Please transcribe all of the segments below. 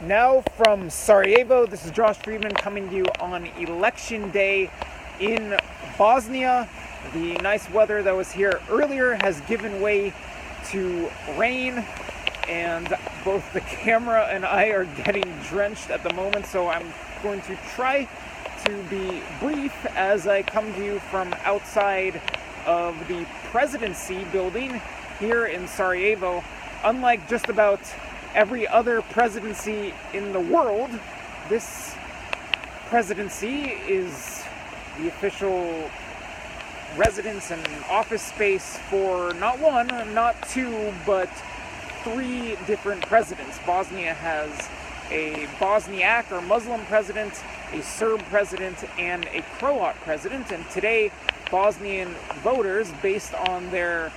Now from Sarajevo, this is Josh Friedman coming to you on election day in Bosnia. The nice weather that was here earlier has given way to rain, and both the camera and I are getting drenched at the moment, so I'm going to try to be brief as I come to you from outside of the presidency building here in Sarajevo. Unlike just about every other presidency in the world, this presidency is the official residence and office space for not one, not two, but three different presidents. Bosnia has a Bosniak or Muslim president, a Serb president, and a Croat president. And today, Bosnian voters, based on their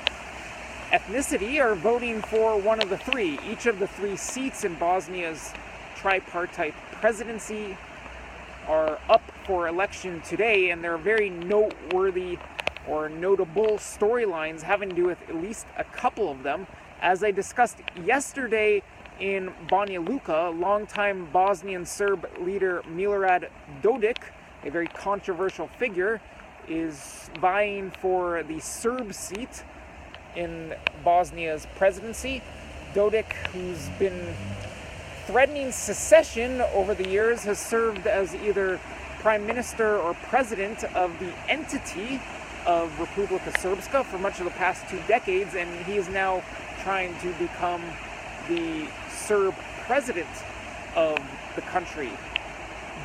ethnicity, are voting for one of the three. Each of the three seats in Bosnia's tripartite presidency are up for election today, and there are very noteworthy or notable storylines having to do with at least a couple of them. As I discussed yesterday in Banja Luka, longtime Bosnian Serb leader Milorad Dodik, a very controversial figure, is vying for the Serb seat in Bosnia's presidency. Dodik, who's been threatening secession over the years, has served as either prime minister or president of the entity of Republika Srpska for much of the past 2 decades, and he is now trying to become the Serb president of the country.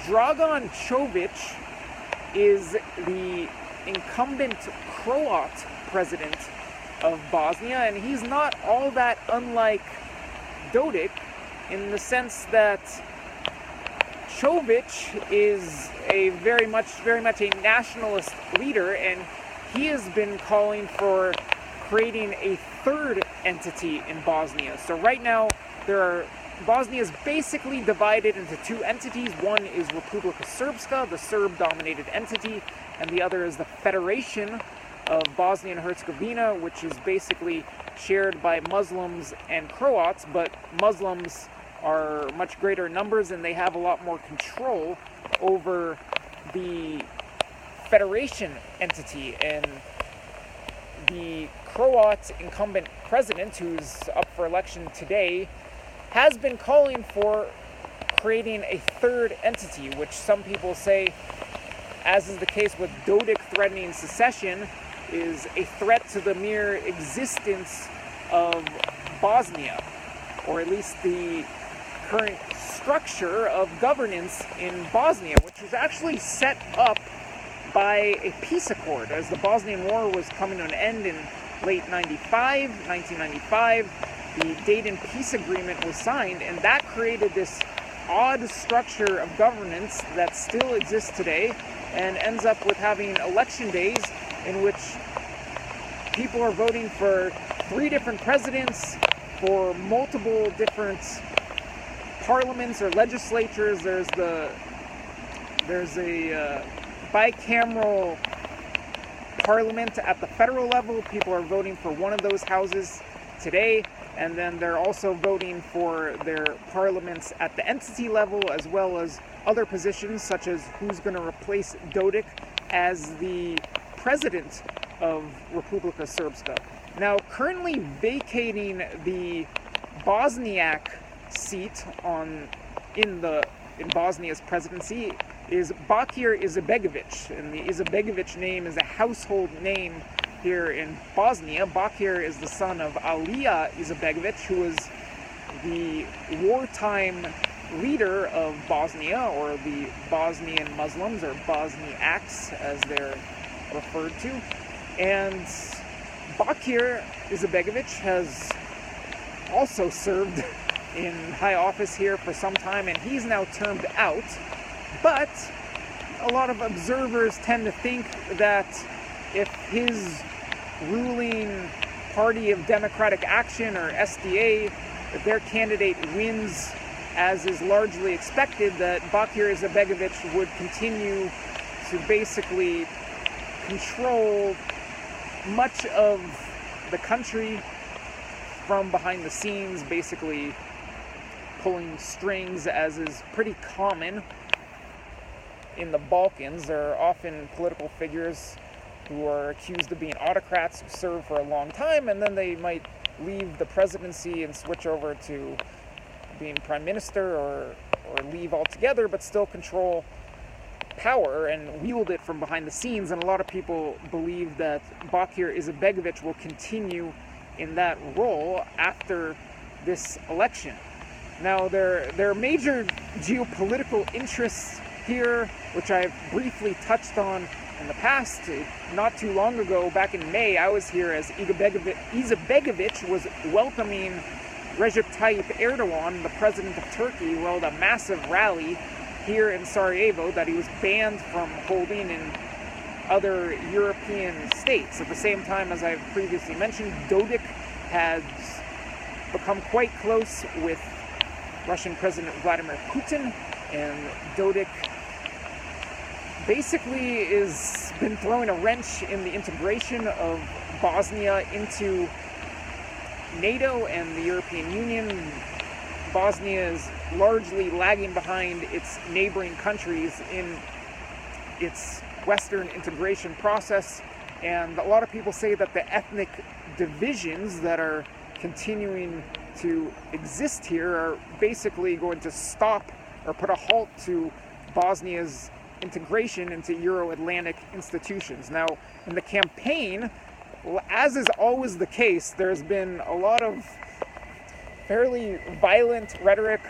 Dragan Čović is the incumbent Croat president of Bosnia, and he's not all that unlike Dodik in the sense that Čović is a very much a nationalist leader, and he has been calling for creating a third entity in Bosnia. So right now, Bosnia is basically divided into two entities. One is Republika Srpska, the Serb-dominated entity, and the other is the Federation of Bosnia and Herzegovina, which is basically shared by Muslims and Croats, but Muslims are much greater numbers and they have a lot more control over the Federation entity. And the Croat incumbent president, who's up for election today, has been calling for creating a third entity, which some people say, as is the case with Dodik threatening secession, is a threat to the mere existence of Bosnia, or at least the current structure of governance in Bosnia, which was actually set up by a peace accord. As the Bosnian War was coming to an end in late 1995, the Dayton Peace Agreement was signed, and that created this odd structure of governance that still exists today and ends up with having election days in which people are voting for 3 different presidents, for multiple different parliaments or legislatures. There's a bicameral parliament at the federal level. People are voting for one of those houses today, and then they're also voting for their parliaments at the entity level, as well as other positions such as who's going to replace Dodik as the president of Republika Srpska. Now, currently vacating the Bosniak seat in Bosnia's presidency is Bakir Izetbegović, and the Izetbegović name is a household name here in Bosnia. Bakir is the son of Alija Izetbegović, who was the wartime leader of Bosnia, or the Bosnian Muslims, or Bosniaks as they're referred to. And Bakir Izetbegović has also served in high office here for some time, and he's now termed out. But a lot of observers tend to think that if his ruling Party of Democratic Action, or SDA, if their candidate wins as is largely expected, that Bakir Izetbegović would continue to basically control much of the country from behind the scenes, basically pulling strings, as is pretty common in the Balkans. There are often political figures who are accused of being autocrats who serve for a long time, and then they might leave the presidency and switch over to being prime minister, or leave altogether, but still control power and wield it from behind the scenes. And a lot of people believe that Bakir Izetbegovic will continue in that role after this election. Now, there are major geopolitical interests here, which I've briefly touched on in the past. Not too long ago, back in May, I was here as Izetbegovic was welcoming Recep Tayyip Erdogan, the president of Turkey, held a massive rally here in Sarajevo that he was banned from holding in other European states. At the same time, as I've previously mentioned, Dodik has become quite close with Russian President Vladimir Putin, and Dodik basically has been throwing a wrench in the integration of Bosnia into NATO and the European Union. Bosnia is largely lagging behind its neighboring countries in its Western integration process, and a lot of people say that the ethnic divisions that are continuing to exist here are basically going to stop or put a halt to Bosnia's integration into Euro-Atlantic institutions. Now, in the campaign, as is always the case, there's been a lot of fairly violent rhetoric.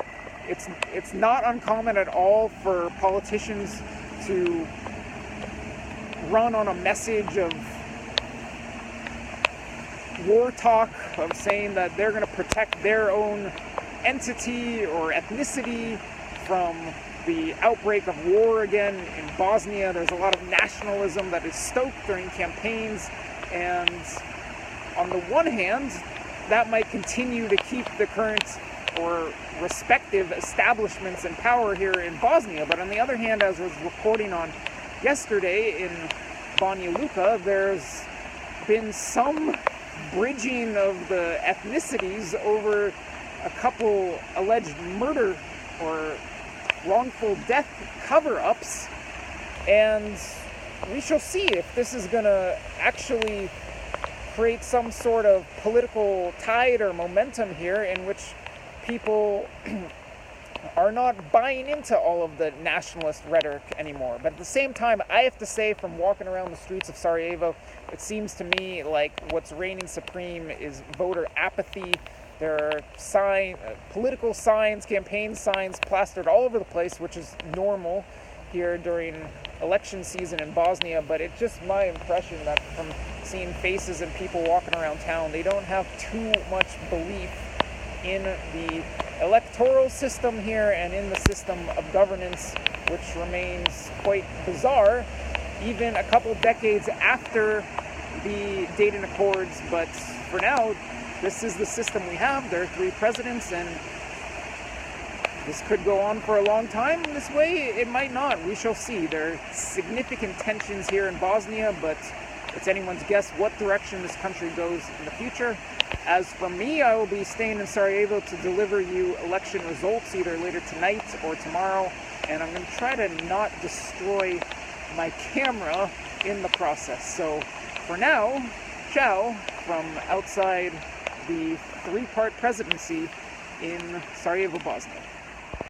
It's not uncommon at all for politicians to run on a message of war talk, of saying that they're going to protect their own entity or ethnicity from the outbreak of war again in Bosnia. There's a lot of nationalism that is stoked during campaigns, and on the one hand, that might continue to keep the current or respective establishments in power here in Bosnia. But on the other hand, as I was reporting on yesterday in Banja Luka, there's been some bridging of the ethnicities over a couple alleged murder or wrongful death cover-ups, and we shall see if this is going to actually create some sort of political tide or momentum here in which people are not buying into all of the nationalist rhetoric anymore. But at the same time, I have to say, from walking around the streets of Sarajevo, it seems to me like what's reigning supreme is voter apathy. There are political signs, campaign signs plastered all over the place, which is normal here during election season in Bosnia. But it's just my impression that from seeing faces and people walking around town, they don't have too much belief in the electoral system here and in the system of governance, which remains quite bizarre even a couple decades after the Dayton Accords. But for now, this is the system we have. There are 3 presidents, and this could go on for a long time this way. It might not. We shall see. There are significant tensions here in Bosnia, but it's anyone's guess what direction this country goes in the future. As for me, I will be staying in Sarajevo to deliver you election results either later tonight or tomorrow, and I'm going to try to not destroy my camera in the process. So for now, ciao from outside the 3-part presidency in Sarajevo, Bosnia.